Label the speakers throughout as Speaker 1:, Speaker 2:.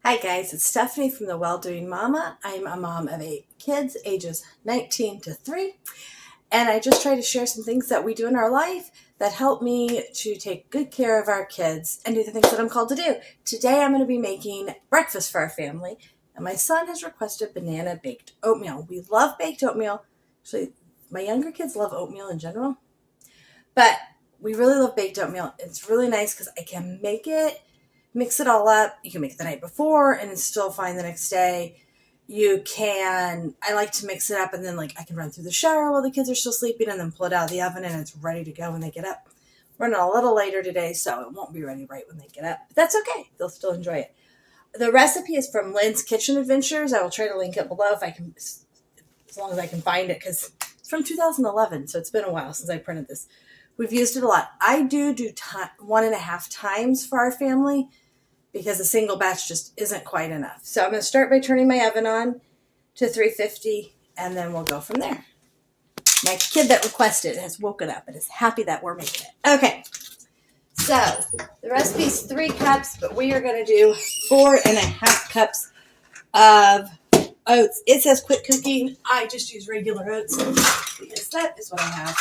Speaker 1: Hi guys, it's Stephanie from the Well-Doing Mama. I'm a mom of 8 kids, ages 19 to 3, and I just try to share some things that we do in our life that help me to take good care of our kids and do the things that I'm called to do. Today I'm going to be making breakfast for our family, and my son has requested banana baked oatmeal. We love baked oatmeal. Actually, my younger kids love oatmeal in general, but we really love baked oatmeal. It's really nice because I can mix it all up. You can make it the night before and it's still fine the next day. I like to mix it up and then I can run through the shower while the kids are still sleeping and then pull it out of the oven and it's ready to go when they get up. We're running a little later today, so it won't be ready right when they get up. But that's okay. They'll still enjoy it. The recipe is from Lynn's Kitchen Adventures. I will try to link it below if I can, as long as I can find it, because it's from 2011, so it's been a while since I printed this. We've used it a lot. I do 1.5 times for our family because a single batch just isn't quite enough. So I'm going to start by turning my oven on to 350, and then we'll go from there. My kid that requested has woken up and is happy that we're making it. Okay, so the recipe's 3 cups, but we are going to do 4.5 cups of oats. It says quick cooking. I just use regular oats because that is what I have.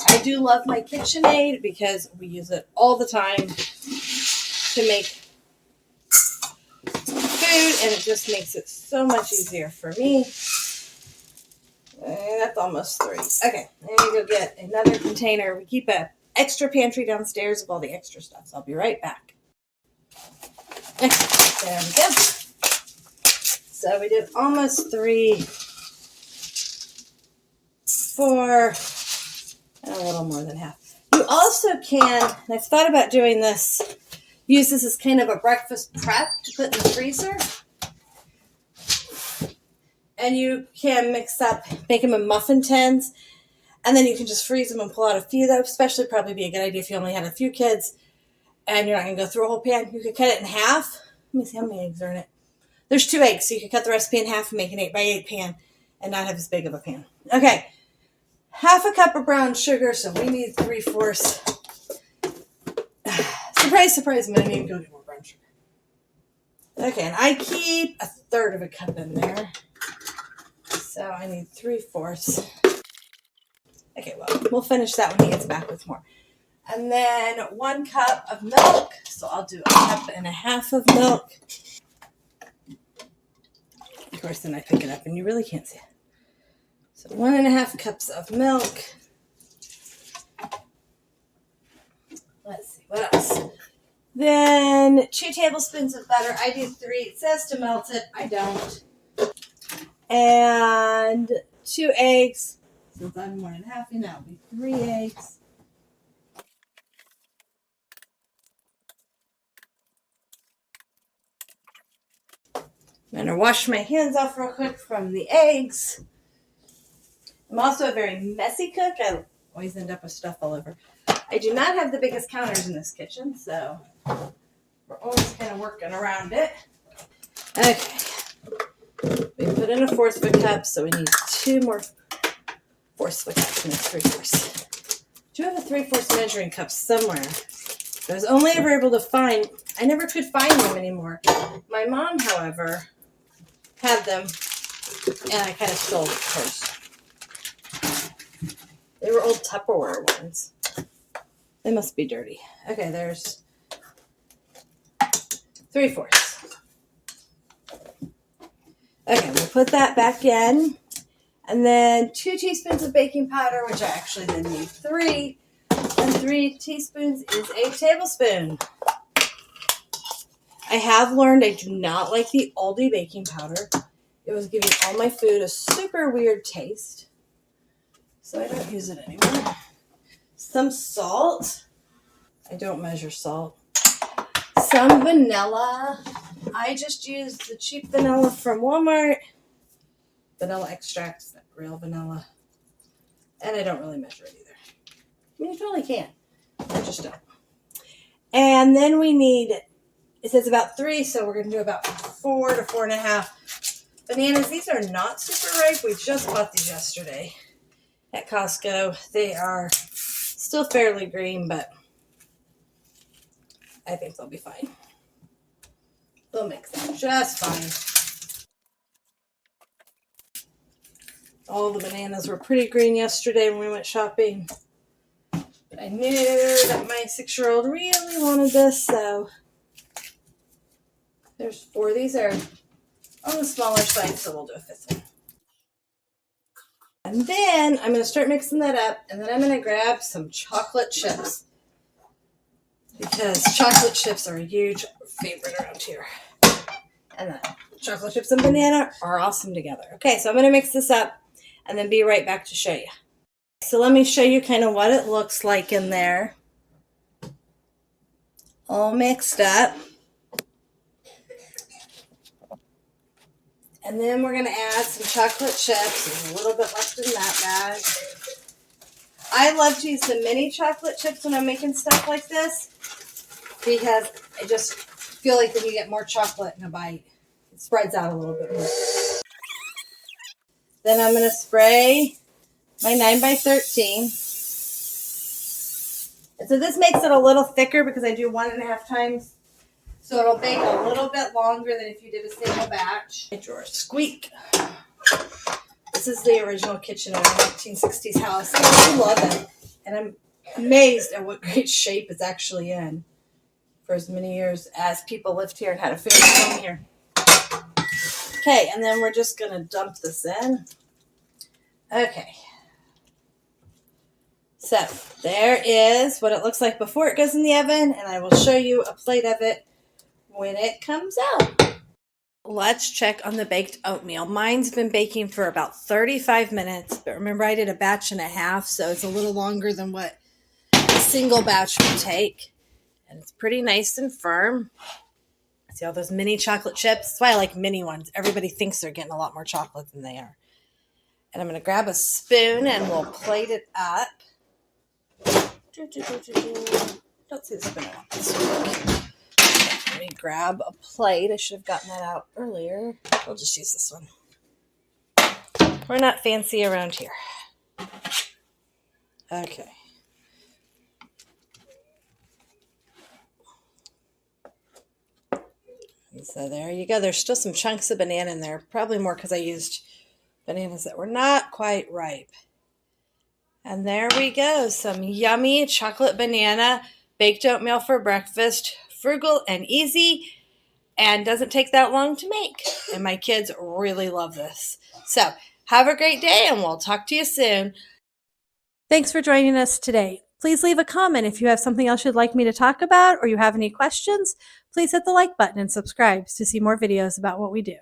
Speaker 1: I do love my KitchenAid because we use it all the time to make food, and it just makes it so much easier for me. That's almost 3. Okay, I need to go get another container. We keep an extra pantry downstairs of all the extra stuff, so I'll be right back. Okay, there we go. So we did almost 3, 4, and a little more than half. You also can, and I've thought about doing this, use this as kind of a breakfast prep to put in the freezer. And you can make them in muffin tins, and then you can just freeze them and pull out a few. That would especially probably be a good idea if you only had a few kids and you're not going to go through a whole pan. You could cut it in half. Let me see how many eggs are in it. There's 2 eggs, so you could cut the recipe in half and make an 8x8 pan and not have as big of a pan. Okay, 1/2 cup of brown sugar, so we need 3/4. Surprise, surprise, I'm going to need to go get more brown sugar. Okay, and I keep 1/3 of a cup in there. So I need 3/4. Okay, well, we'll finish that when he gets back with more. And then 1 cup of milk. So I'll do 1.5 cups of milk. Of course, then I pick it up and you really can't see it. So 1.5 cups of milk. Let's see, what else? Then 2 tablespoons of butter. I do 3. It says to melt it. I don't. And 2 eggs. Since I'm 1.5, and that'll be 3 eggs. I'm going to wash my hands off real quick from the eggs. I'm also a very messy cook. I always end up with stuff all over. I do not have the biggest counters in this kitchen, so we're always kind of working around it. Okay. We put in 1/4 of a cup, so we need 2 more 1/4 of a cup, and it's 3/4. Do have a 3/4 measuring cup somewhere? I was only ever able to find, I never could find them anymore. My mom, however, had them, and I kind of stole hers. They were old Tupperware ones. They must be dirty. Okay, there's 3/4. Okay, we'll put that back in. And then 2 teaspoons of baking powder, which I actually then need 3. And 3 teaspoons is a tablespoon. I have learned I do not like the Aldi baking powder. It was giving all my food a super weird taste. So I don't use it anymore. Some salt. I don't measure salt. Some vanilla. I just use the cheap vanilla from Walmart. Vanilla extract, not real vanilla. And I don't really measure it either. I mean, you totally can. I just don't. And then we need, it says about 3, so we're going to do about 4 to 4.5 bananas. These are not super ripe. We just bought these yesterday at Costco. They are still fairly green, but I think they'll be fine. It'll mix out just fine. All the bananas were pretty green yesterday when we went shopping. But I knew that my 6-year-old really wanted this, so there's 4. These are on the smaller side, so we'll do a 5th one. And then I'm going to start mixing that up, and then I'm going to grab some chocolate chips, because chocolate chips are a huge favorite around here. And chocolate chips and banana are awesome together. Okay, so I'm going to mix this up and then be right back to show you. So let me show you kind of what it looks like in there. All mixed up. And then we're going to add some chocolate chips. There's a little bit left in that bag. I love to use the mini chocolate chips when I'm making stuff like this, because I just feel like then you get more chocolate in a bite. It spreads out a little bit more. Then I'm going to spray my 9x13. And so this makes it a little thicker because I do 1.5 times. So it'll bake a little bit longer than if you did a single batch. Drawer squeak. This is the original kitchen of a 1960s house. I love it. And I'm amazed at what great shape it's actually in for as many years as people lived here and had a family home here. Okay, and then we're just going to dump this in. Okay. So there is what it looks like before it goes in the oven, and I will show you a plate of it when it comes out. Let's check on the baked oatmeal. Mine's been baking for about 35 minutes, but remember I did a batch and a half, so it's a little longer than what a single batch would take. And it's pretty nice and firm. See all those mini chocolate chips? That's why I like mini ones. Everybody thinks they're getting a lot more chocolate than they are. And I'm going to grab a spoon and we'll plate it up. Don't see the spoon. I want this one. Let me grab a plate. I should have gotten that out earlier. We'll just use this one. We're not fancy around here. Okay. And so there you go. There's still some chunks of banana in there. Probably more because I used bananas that were not quite ripe. And there we go. Some yummy chocolate banana baked oatmeal for breakfast. Frugal and easy, and doesn't take that long to make. And my kids really love this. So have a great day, and we'll talk to you soon. Thanks for joining us today. Please leave a comment if you have something else you'd like me to talk about or you have any questions. Please hit the like button and subscribe to see more videos about what we do.